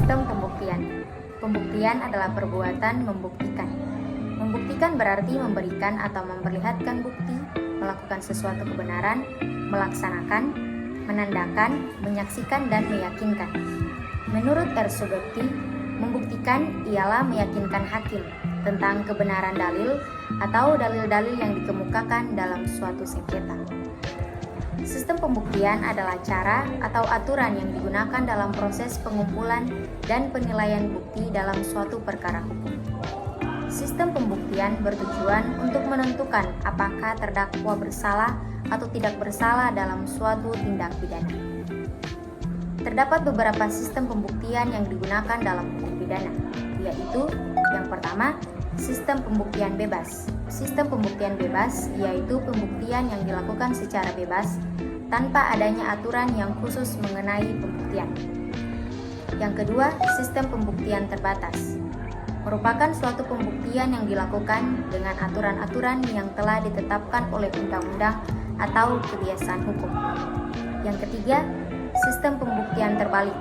Sistem pembuktian. Pembuktian adalah perbuatan membuktikan. Membuktikan berarti memberikan atau memperlihatkan bukti, melakukan sesuatu kebenaran, melaksanakan, menandakan, menyaksikan, dan meyakinkan. Menurut R. Sugesti, membuktikan ialah meyakinkan hakim tentang kebenaran dalil atau dalil-dalil yang dikemukakan dalam suatu sengketa. Sistem pembuktian adalah cara atau aturan yang digunakan dalam proses pengumpulan dan penilaian bukti dalam suatu perkara hukum. Sistem pembuktian bertujuan untuk menentukan apakah terdakwa bersalah atau tidak bersalah dalam suatu tindak pidana. Terdapat beberapa sistem pembuktian yang digunakan dalam hukum pidana, yaitu yang pertama, sistem pembuktian bebas. Sistem pembuktian bebas yaitu pembuktian yang dilakukan secara bebas tanpa adanya aturan yang khusus mengenai pembuktian. Yang kedua, sistem pembuktian terbatas. Merupakan suatu pembuktian yang dilakukan dengan aturan-aturan yang telah ditetapkan oleh undang-undang atau kebiasaan hukum. Yang ketiga, sistem pembuktian terbalik,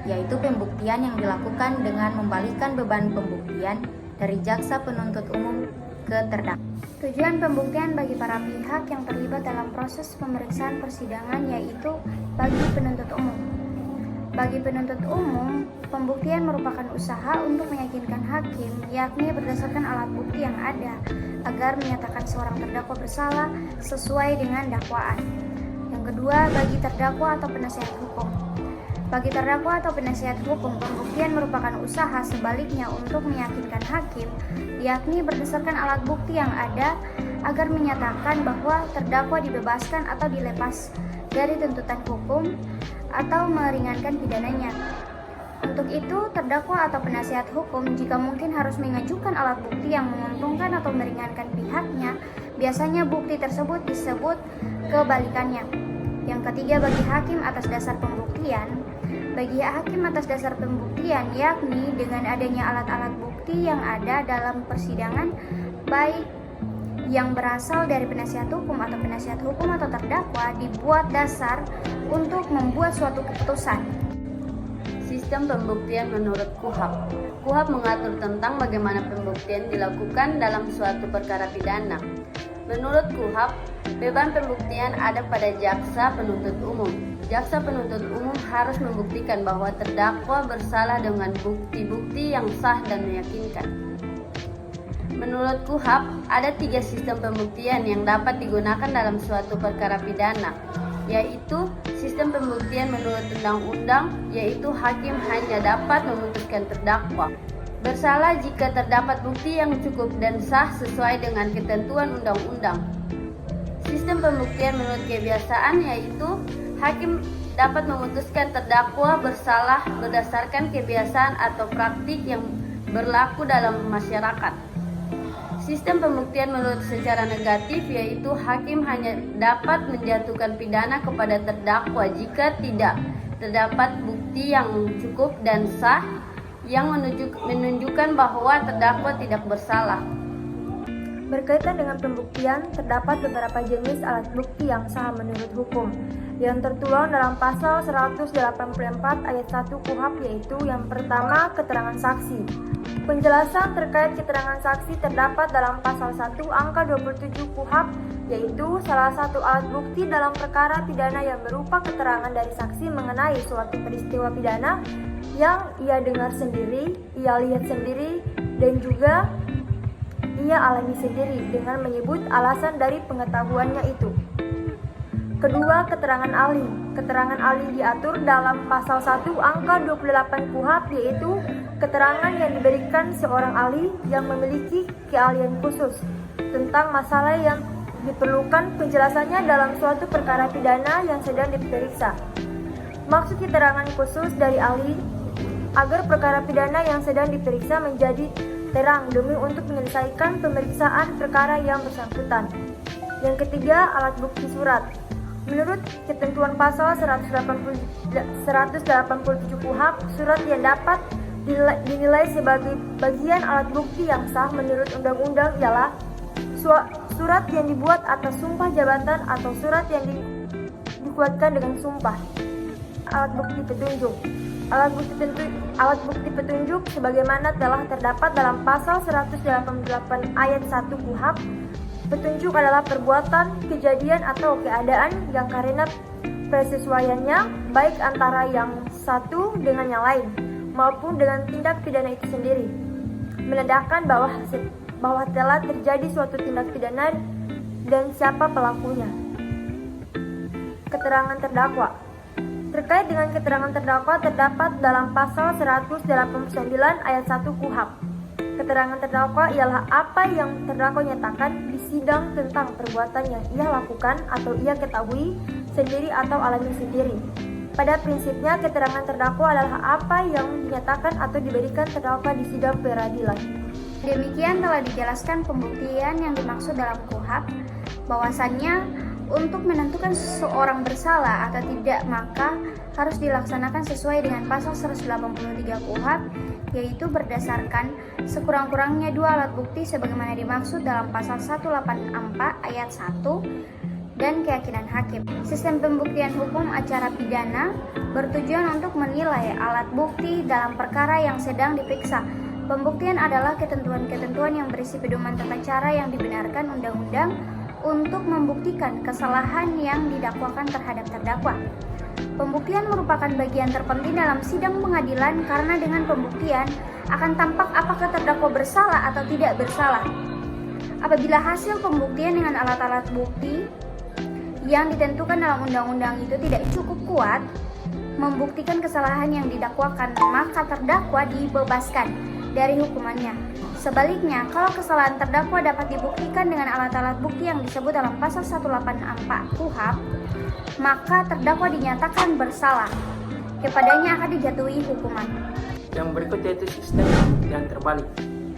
yaitu pembuktian yang dilakukan dengan membalikkan beban pembuktian dari jaksa penuntut umum ke terdakwa. Tujuan pembuktian bagi para pihak yang terlibat dalam proses pemeriksaan persidangan yaitu bagi penuntut umum. Bagi penuntut umum, pembuktian merupakan usaha untuk meyakinkan hakim, yakni berdasarkan alat bukti yang ada, agar menyatakan seorang terdakwa bersalah sesuai dengan dakwaan. Yang kedua, bagi terdakwa atau penasihat hukum. Bagi terdakwa atau penasihat hukum, pembuktian merupakan usaha sebaliknya untuk meyakinkan hakim, yakni berdasarkan alat bukti yang ada, agar menyatakan bahwa terdakwa dibebaskan atau dilepas dari tuntutan hukum atau meringankan pidananya. Untuk itu, terdakwa atau penasihat hukum jika mungkin harus mengajukan alat bukti yang menguntungkan atau meringankan pihaknya, biasanya bukti tersebut disebut kebalikannya. Yang ketiga, bagi hakim atas dasar pembuktian. Bagi hakim atas dasar pembuktian, yakni dengan adanya alat-alat bukti yang ada dalam persidangan, baik yang berasal dari penasihat hukum atau terdakwa, dibuat dasar untuk membuat suatu keputusan. Sistem pembuktian menurut KUHAP. KUHAP mengatur tentang bagaimana pembuktian dilakukan dalam suatu perkara pidana. Menurut KUHAP, beban pembuktian ada pada jaksa penuntut umum. Jaksa penuntut umum harus membuktikan bahwa terdakwa bersalah dengan bukti-bukti yang sah dan meyakinkan. Menurut KUHAP, ada 3 sistem pembuktian yang dapat digunakan dalam suatu perkara pidana, yaitu sistem pembuktian menurut undang-undang, yaitu hakim hanya dapat memutuskan terdakwa bersalah jika terdapat bukti yang cukup dan sah sesuai dengan ketentuan undang-undang. Sistem pembuktian menurut kebiasaan yaitu hakim dapat memutuskan terdakwa bersalah berdasarkan kebiasaan atau praktik yang berlaku dalam masyarakat. Sistem pembuktian menurut secara negatif yaitu hakim hanya dapat menjatuhkan pidana kepada terdakwa jika tidak terdapat bukti yang cukup dan sah yang menunjukkan bahwa terdakwa tidak bersalah. Berkaitan dengan pembuktian, terdapat beberapa jenis alat bukti yang sah menurut hukum yang tertuang dalam pasal 184 ayat 1 KUHAP, yaitu yang pertama, keterangan saksi. Penjelasan terkait keterangan saksi terdapat dalam pasal 1 angka 27 KUHAP, yaitu salah satu alat bukti dalam perkara pidana yang berupa keterangan dari saksi mengenai suatu peristiwa pidana yang ia dengar sendiri, ia lihat sendiri, dan juga ia alami sendiri dengan menyebut alasan dari pengetahuannya itu. Kedua, keterangan ahli. Keterangan ahli diatur dalam pasal 1 angka 28 KUHAP, yaitu keterangan yang diberikan seorang ahli yang memiliki keahlian khusus tentang masalah yang diperlukan penjelasannya dalam suatu perkara pidana yang sedang diperiksa. Maksud keterangan khusus dari ahli agar perkara pidana yang sedang diperiksa menjadi terang demi untuk menyelesaikan pemeriksaan perkara yang bersangkutan. Yang ketiga, alat bukti surat. Menurut ketentuan pasal 187 KUHAP, surat yang dapat dinilai sebagai bagian alat bukti yang sah menurut undang-undang ialah surat yang dibuat atas sumpah jabatan atau surat yang dikuatkan dengan sumpah. Alat bukti petunjuk. alat bukti petunjuk sebagaimana telah terdapat dalam pasal 188 ayat 1 KUHP. Petunjuk adalah perbuatan, kejadian atau keadaan yang karena persesuaiannya baik antara yang satu dengan yang lain maupun dengan tindak pidana itu sendiri menandakan bahwa telah terjadi suatu tindak pidana dan siapa pelakunya. Keterangan terdakwa. Terkait dengan keterangan terdakwa terdapat dalam pasal 189 ayat 1 KUHP. Keterangan terdakwa ialah apa yang terdakwa nyatakan di sidang tentang perbuatan yang ia lakukan atau ia ketahui sendiri atau alami sendiri. Pada prinsipnya, keterangan terdakwa adalah apa yang dinyatakan atau diberikan terdakwa di sidang peradilan. Demikian telah dijelaskan pembuktian yang dimaksud dalam KUHP, bahwasannya untuk menentukan seseorang bersalah atau tidak maka harus dilaksanakan sesuai dengan pasal 183 KUHP, yaitu berdasarkan sekurang-kurangnya 2 alat bukti sebagaimana dimaksud dalam pasal 184 ayat 1 dan keyakinan hakim. Sistem pembuktian hukum acara pidana bertujuan untuk menilai alat bukti dalam perkara yang sedang diperiksa. Pembuktian adalah ketentuan-ketentuan yang berisi pedoman tata cara yang dibenarkan undang-undang untuk membuktikan kesalahan yang didakwakan terhadap terdakwa. Pembuktian merupakan bagian terpenting dalam sidang pengadilan karena dengan pembuktian akan tampak apakah terdakwa bersalah atau tidak bersalah. Apabila hasil pembuktian dengan alat-alat bukti yang ditentukan dalam undang-undang itu tidak cukup kuat membuktikan kesalahan yang didakwakan, maka terdakwa dibebaskan dari hukumannya. Sebaliknya, kalau kesalahan terdakwa dapat dibuktikan dengan alat-alat bukti yang disebut dalam pasal 184 KUHP, maka terdakwa dinyatakan bersalah. Kepadanya akan dijatuhi hukuman. Yang berikut yaitu sistem pembuktian terbalik.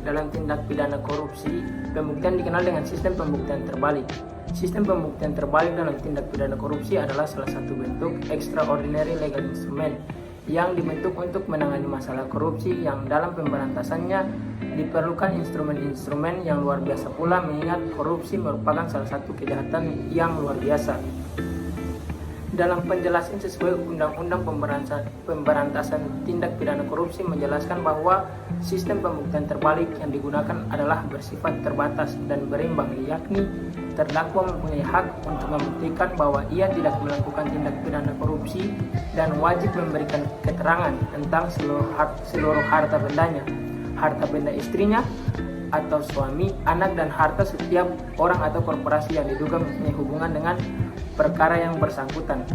Dalam tindak pidana korupsi, pembuktian dikenal dengan sistem pembuktian terbalik. Sistem pembuktian terbalik dalam tindak pidana korupsi adalah salah satu bentuk extraordinary legal instrument yang dibentuk untuk menangani masalah korupsi yang dalam pemberantasannya diperlukan instrumen-instrumen yang luar biasa pula, mengingat korupsi merupakan salah satu kejahatan yang luar biasa. Dalam penjelasan sesuai Undang-Undang Pemberantasan Tindak Pidana Korupsi menjelaskan bahwa sistem pembuktian terbalik yang digunakan adalah bersifat terbatas dan berimbang, yakni terdakwa mempunyai hak untuk membuktikan bahwa ia tidak melakukan tindak pidana korupsi dan wajib memberikan keterangan tentang seluruh harta bendanya, harta benda istrinya atau suami, anak, dan harta setiap orang atau korporasi yang diduga mempunyai hubungan dengan perkara yang bersangkutan.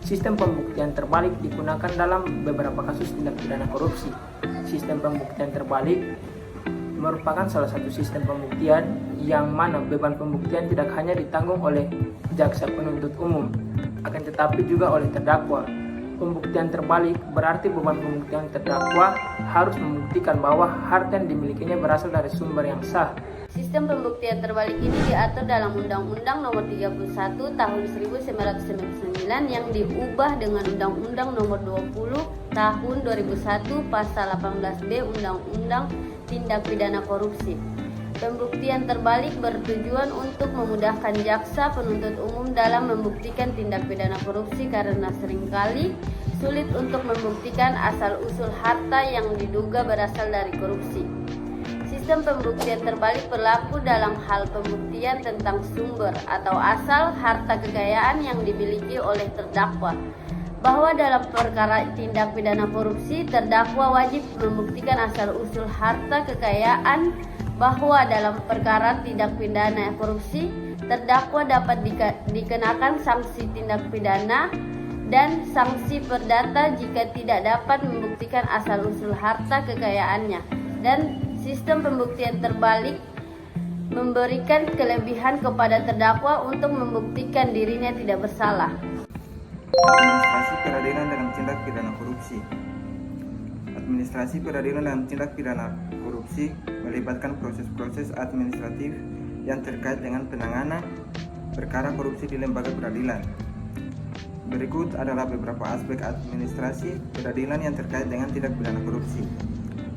Sistem pembuktian terbalik digunakan dalam beberapa kasus tindak pidana korupsi. Sistem pembuktian terbalik merupakan salah satu sistem pembuktian yang mana beban pembuktian tidak hanya ditanggung oleh jaksa penuntut umum, akan tetapi juga oleh terdakwa. Pembuktian terbalik berarti beban pembuktian terdakwa harus membuktikan bahwa harta yang dimilikinya berasal dari sumber yang sah. Sistem pembuktian terbalik ini diatur dalam Undang-Undang Nomor 31 Tahun 1999 yang diubah dengan Undang-Undang Nomor 20 Tahun 2001 Pasal 18B Undang-Undang Tindak Pidana Korupsi. Pembuktian terbalik bertujuan untuk memudahkan jaksa penuntut umum dalam membuktikan tindak pidana korupsi karena seringkali sulit untuk membuktikan asal-usul harta yang diduga berasal dari korupsi. Sistem pembuktian terbalik berlaku dalam hal pembuktian tentang sumber atau asal harta kekayaan yang dimiliki oleh terdakwa, bahwa dalam perkara tindak pidana korupsi terdakwa wajib membuktikan asal-usul harta kekayaan, bahwa dalam perkara tindak pidana korupsi terdakwa dapat dikenakan sanksi tindak pidana dan sanksi perdata jika tidak dapat membuktikan asal-usul harta kekayaannya. Dan sistem pembuktian terbalik memberikan kelebihan kepada terdakwa untuk membuktikan dirinya tidak bersalah. Administrasi peradilan dalam tindak pidana korupsi. Administrasi peradilan dalam tindak pidana korupsi melibatkan proses-proses administratif yang terkait dengan penanganan perkara korupsi di lembaga peradilan. Berikut adalah beberapa aspek administrasi peradilan yang terkait dengan tindak pidana korupsi.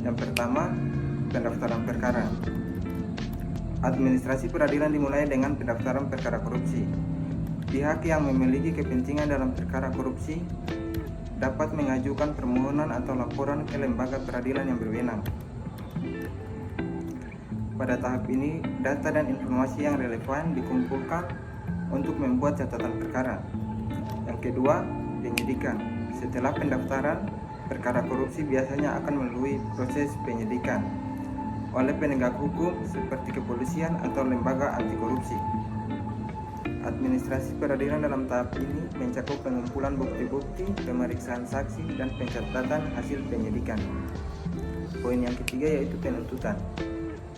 Yang pertama, pendaftaran perkara. Administrasi peradilan dimulai dengan pendaftaran perkara korupsi. Pihak yang memiliki kepentingan dalam perkara korupsi dapat mengajukan permohonan atau laporan ke lembaga peradilan yang berwenang. Pada tahap ini, data dan informasi yang relevan dikumpulkan untuk membuat catatan perkara. Yang kedua, penyidikan. Setelah pendaftaran, perkara korupsi biasanya akan melalui proses penyidikan oleh penegak hukum seperti kepolisian atau lembaga anti korupsi. Administrasi peradilan dalam tahap ini mencakup pengumpulan bukti-bukti, pemeriksaan saksi, dan pencatatan hasil penyidikan. Poin yang ketiga yaitu penuntutan.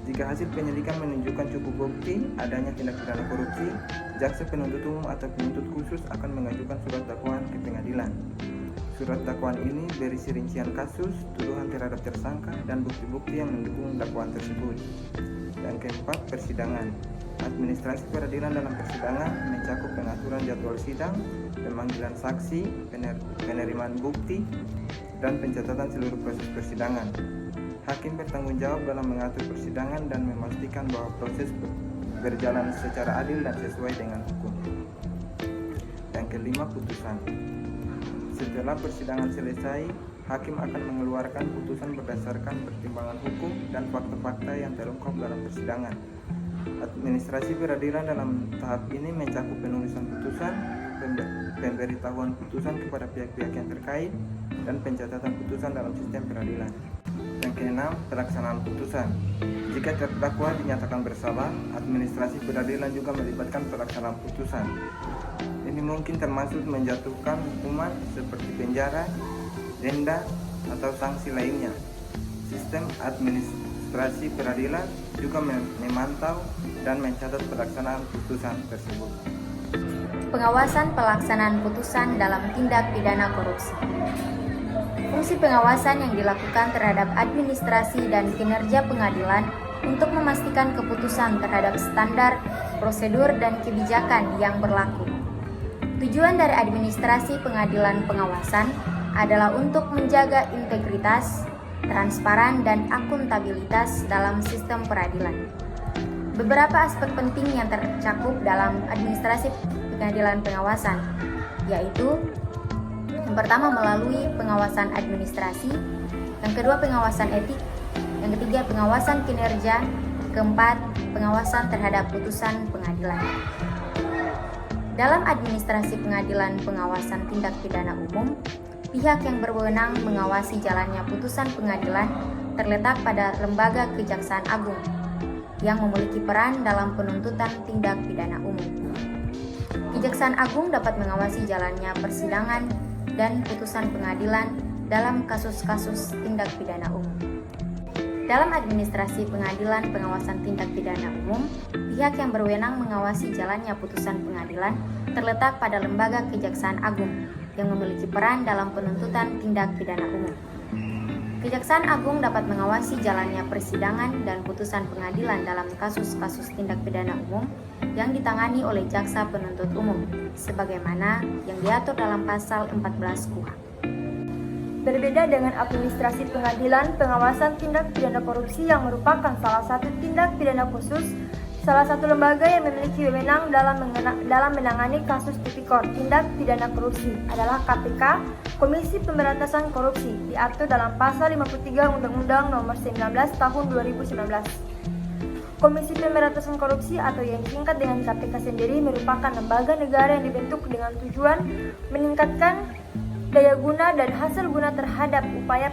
Jika hasil penyidikan menunjukkan cukup bukti adanya tindak pidana korupsi, jaksa penuntut umum atau penuntut khusus akan mengajukan surat dakwaan ke pengadilan. Surat dakwaan ini berisi rincian kasus, tuduhan terhadap tersangka, dan bukti-bukti yang mendukung dakwaan tersebut. Yang keempat, persidangan. Administrasi peradilan dalam persidangan mencakup pengaturan jadwal sidang, pemanggilan saksi, penerimaan bukti, dan pencatatan seluruh proses persidangan. Hakim bertanggung jawab dalam mengatur persidangan dan memastikan bahwa proses berjalan secara adil dan sesuai dengan hukum. Yang kelima, putusan. Setelah persidangan selesai, hakim akan mengeluarkan putusan berdasarkan pertimbangan hukum dan fakta-fakta yang terungkap dalam persidangan. Administrasi peradilan dalam tahap ini mencakup penulisan putusan, pemberitahuan putusan kepada pihak-pihak yang terkait, dan pencatatan putusan dalam sistem peradilan. Yang keenam, pelaksanaan putusan. Jika terdakwa dinyatakan bersalah, administrasi peradilan juga melibatkan pelaksanaan putusan. Ini mungkin termasuk menjatuhkan hukuman seperti penjara, denda, atau sanksi lainnya. Sistem administrasi peradilan juga memantau dan mencatat pelaksanaan putusan tersebut. Pengawasan pelaksanaan putusan dalam tindak pidana korupsi. Fungsi pengawasan yang dilakukan terhadap administrasi dan kinerja pengadilan untuk memastikan keputusan terhadap standar, prosedur, dan kebijakan yang berlaku. Tujuan dari administrasi pengadilan pengawasan adalah untuk menjaga integritas, transparan, dan akuntabilitas dalam sistem peradilan. Beberapa aspek penting yang tercakup dalam administrasi pengadilan pengawasan, yaitu yang pertama melalui pengawasan administrasi, yang kedua pengawasan etik, yang ketiga pengawasan kinerja, keempat pengawasan terhadap putusan pengadilan. Dalam administrasi pengadilan pengawasan tindak pidana umum, pihak yang berwenang mengawasi jalannya putusan pengadilan terletak pada Lembaga Kejaksaan Agung yang memiliki peran dalam penuntutan tindak pidana umum. Kejaksaan Agung dapat mengawasi jalannya persidangan dan putusan pengadilan dalam kasus-kasus tindak pidana umum. Dalam administrasi pengadilan pengawasan tindak pidana umum, pihak yang berwenang mengawasi jalannya putusan pengadilan terletak pada Lembaga Kejaksaan Agung yang memiliki peran dalam penuntutan tindak pidana umum. Kejaksaan Agung dapat mengawasi jalannya persidangan dan putusan pengadilan dalam kasus-kasus tindak pidana umum yang ditangani oleh jaksa penuntut umum, sebagaimana yang diatur dalam pasal 14 KUHP. Berbeda dengan administrasi pengadilan pengawasan tindak pidana korupsi yang merupakan salah satu tindak pidana khusus, salah satu lembaga yang memiliki wewenang dalam menangani kasus tipikor tindak pidana korupsi adalah KPK, Komisi Pemberantasan Korupsi, diatur dalam pasal 53 Undang-Undang Nomor 19 Tahun 2019. Komisi Pemberantasan Korupsi atau yang disingkat dengan KPK sendiri merupakan lembaga negara yang dibentuk dengan tujuan meningkatkan daya guna dan hasil guna terhadap upaya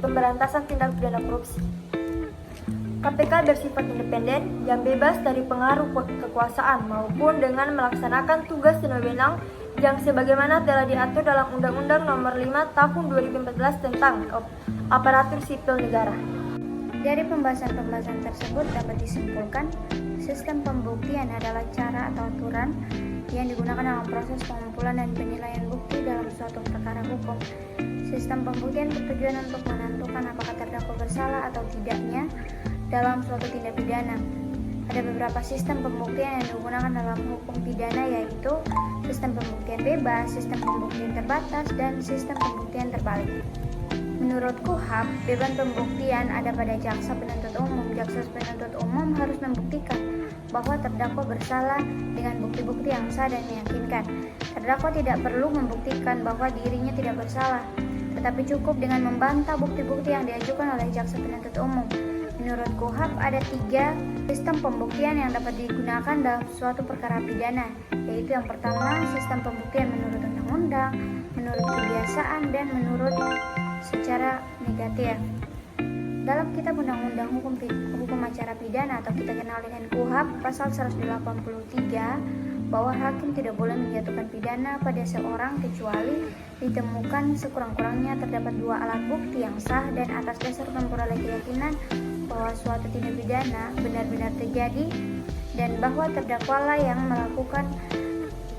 pemberantasan tindak pidana korupsi. KPK bersifat independen yang bebas dari pengaruh kekuasaan maupun dengan melaksanakan tugas dan wewenang yang sebagaimana telah diatur dalam Undang-Undang Nomor 5 Tahun 2014 tentang Aparatur Sipil Negara. Dari pembahasan-pembahasan tersebut dapat disimpulkan, sistem pembuktian adalah cara atau aturan yang digunakan dalam proses pengumpulan dan penilaian bukti dalam suatu perkara hukum. Sistem pembuktian bertujuan untuk menentukan apakah terdakwa bersalah atau tidaknya dalam suatu tindak pidana. Ada beberapa sistem pembuktian yang digunakan dalam hukum pidana, yaitu sistem pembuktian bebas, sistem pembuktian terbatas, dan sistem pembuktian terbalik. Menurut KUHP, beban pembuktian ada pada jaksa penuntut umum. Jaksa penuntut umum harus membuktikan bahwa terdakwa bersalah dengan bukti-bukti yang sah dan meyakinkan. Terdakwa tidak perlu membuktikan bahwa dirinya tidak bersalah, tetapi cukup dengan membantah bukti-bukti yang diajukan oleh jaksa penuntut umum. Menurut KUHP ada 3 sistem pembuktian yang dapat digunakan dalam suatu perkara pidana, yaitu yang pertama sistem pembuktian menurut undang-undang, menurut kebiasaan, dan menurut secara negatif. Dalam Kitab Undang-Undang Hukum Acara Pidana atau kita kenal dengan KUHP pasal 183 bahwa hakim tidak boleh menjatuhkan pidana pada seorang kecuali ditemukan sekurang-kurangnya terdapat 2 alat bukti yang sah dan atas dasar memperoleh keyakinan bahwa suatu tindak pidana benar-benar terjadi dan bahwa terdakwalah yang melakukan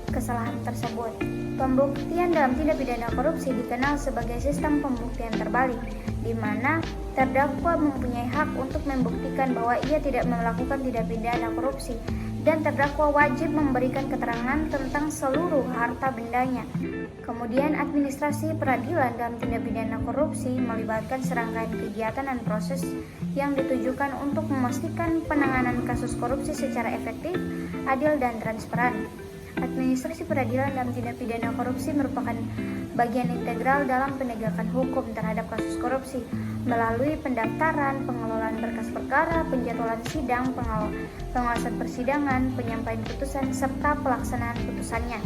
kesalahan tersebut. Pembuktian dalam tindak pidana korupsi dikenal sebagai sistem pembuktian terbalik, di mana terdakwa mempunyai hak untuk membuktikan bahwa ia tidak melakukan tindak pidana korupsi dan terdakwa wajib memberikan keterangan tentang seluruh harta bendanya. Kemudian administrasi peradilan dalam tindak pidana korupsi melibatkan serangkaian kegiatan dan proses yang ditujukan untuk memastikan penanganan kasus korupsi secara efektif, adil, dan transparan. Administrasi peradilan dalam tindak pidana korupsi merupakan bagian integral dalam penegakan hukum terhadap kasus korupsi melalui pendaftaran, pengelolaan berkas perkara, penjadwalan sidang, pengawasan persidangan, penyampaian putusan, serta pelaksanaan putusannya.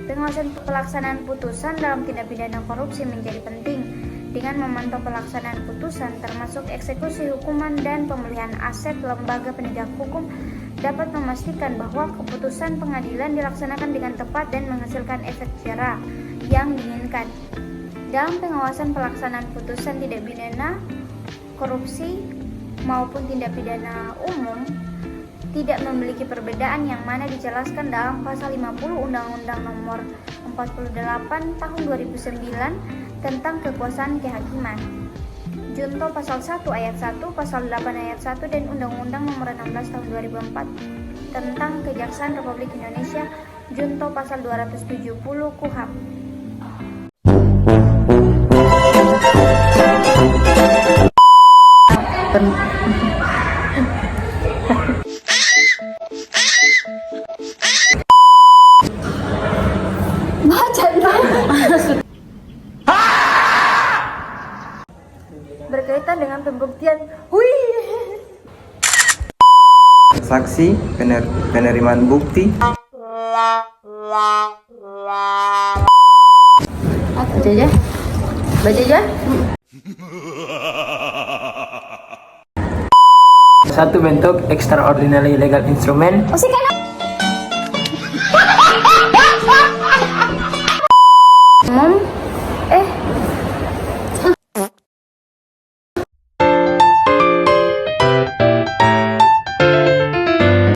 Pengawasan pelaksanaan putusan dalam tindak pidana korupsi menjadi penting dengan memantau pelaksanaan putusan termasuk eksekusi hukuman dan pemulihan aset lembaga penegak hukum dapat memastikan bahwa keputusan pengadilan dilaksanakan dengan tepat dan menghasilkan efek jera yang diinginkan. Dalam pengawasan pelaksanaan putusan tindak pidana korupsi maupun tindak pidana umum tidak memiliki perbedaan yang mana dijelaskan dalam pasal 50 Undang-Undang Nomor 48 Tahun 2009 tentang kekuasaan kehakiman. Junto pasal 1 ayat 1, pasal 8 ayat 1 dan Undang-Undang Nomor 16 Tahun 2004 tentang Kejaksaan Republik Indonesia, junto pasal 270 KUHP. Berkaitan dengan pembuktian, Saksi, penerimaan bukti, Baca aja. Satu bentuk extraordinary legal instrument